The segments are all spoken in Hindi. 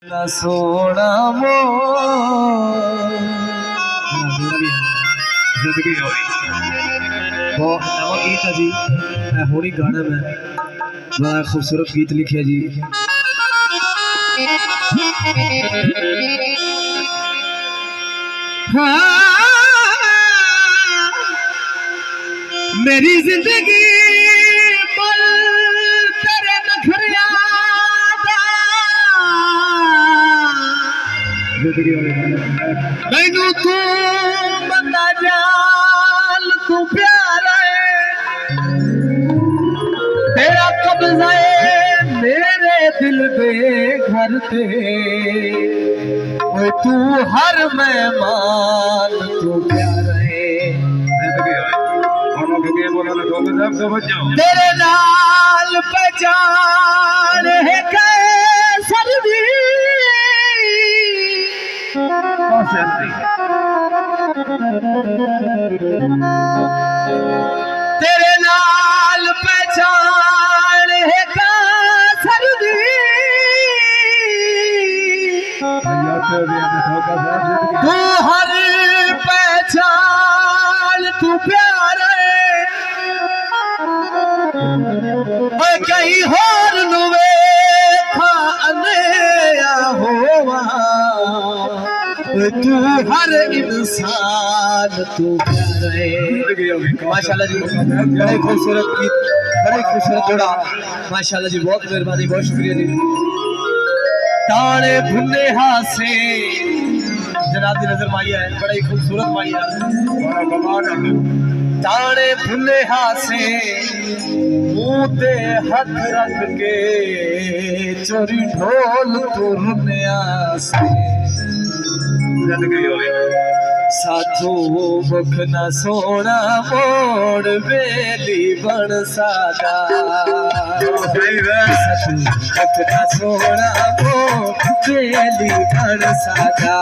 सोना मो जिंदगी होई बहुत नवा गीत है जी। होली गाने में बड़ा खूबसूरत गीत लिखे जी। हाँ, मेरी जिंदगी पल तेरे नखरिया जिंदगी होई मैनू तू बंदा जाल तू प्यारा है, तेरा कब्जा है मेरे दिल दे घर पे। ओए तू हर मेहमान तू प्यारा है। जिंदगी होई हम के बोला ना तो सब समझ जाओ तेरे नाल पहचान है कैसर भी तेरे नाल पहचान है कैसर भी। तू हर पहचान तू प्यार है, ओए कहीं होर नु वेखा अन्या होवा। तू हर इंसान तू प्यार है। माशाल्लाह जी, बड़े खूबसूरत गीत, बड़े खूबसूरत जोड़ा। माशाल्लाह जी, बहुत मेहरबानी, बहुत शुक्रिया जी। ताने भुने हासे जनाब की नजर माई है, बड़ा ही खूबसूरत माई है। ताने भुने हासे मुंह ते हाथ रख के चोरी ढोल तुरने आसे। जिंदगी होई साथू मुख न सोना मोड़ बेली बन सादा। सही है साथू मुख न सोना मोड़ बेली बन सादा।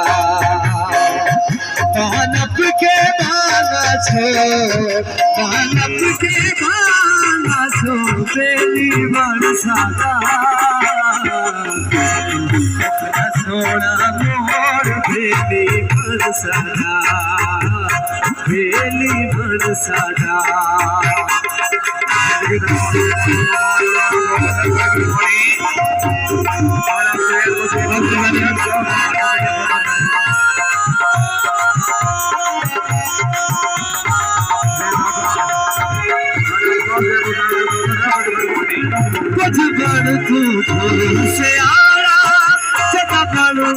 बानप के बाना छो, बानप के बाना छो बेली बन सादा। सोना मोर बेली बरसाना, बेली बरसाना। कुछ बड़ तू से आया सदा करो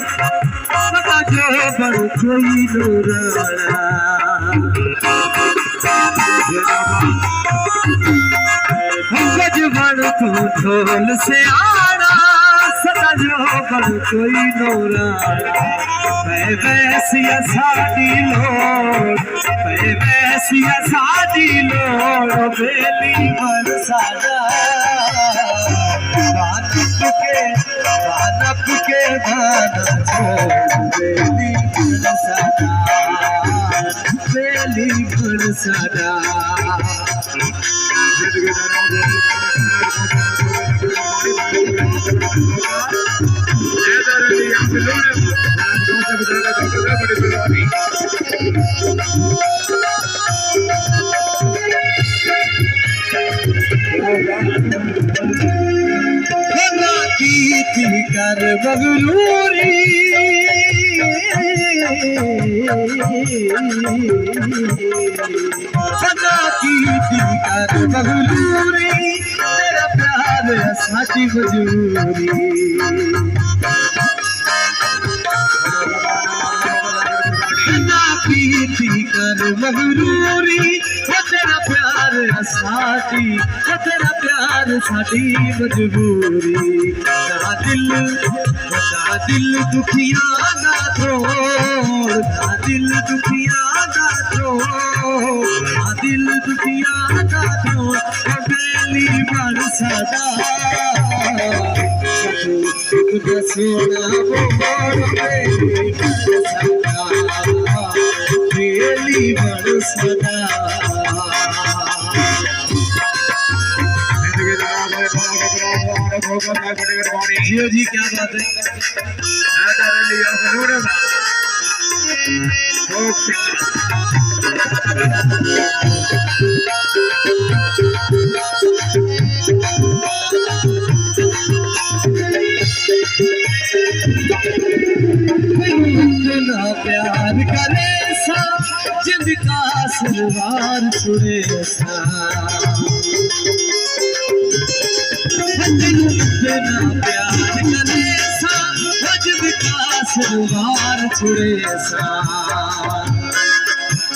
पता जो बड़ कोई लोरा। कुछ बड़ तू ढोल से आना सदा जो बड़ कोई लोरा। वैसिया साड़ी लोड़, वैसिया साड़ी लोड़ बेली बरसाना। बानप के गाना छोड़ बेली बरसाना, बेली बरसाना। कर बगलूरी सदा की कर बगलूरी, तेरा प्यार साची मजूरी। सदा की कर बगलूरी, तेरा प्यार साची, तेरा प्यार साची मजबूरी। दिल दुखिया ना छोड़, दिल दुखिया ना छोड़, दिल दुखिया ना छोड़ बेली बरसाना। सोना मोर बेली बरसाना, बेली बरसाना। होगा तार बड़े वाणी जियो जी क्या बात है तेरे लिए बनूंगा लोग इतना प्यार करे सा जिंदगा सलवार छुड़े सा इतना प्यार करे सा जिंदगा सलवार छुड़े सा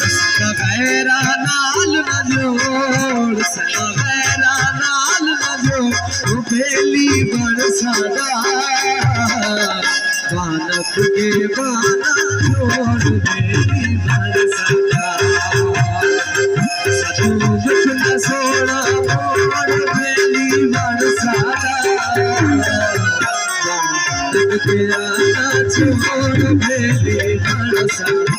सवेरा नाल न जोड़ सवेरा नाल न जोड़ बेली बरसादा बानक के बाना जोड़ बेली बरसादा सचू दुख न सोना मोड़ बेली बरसादा बानक के आना छोड़ बेली बरसादा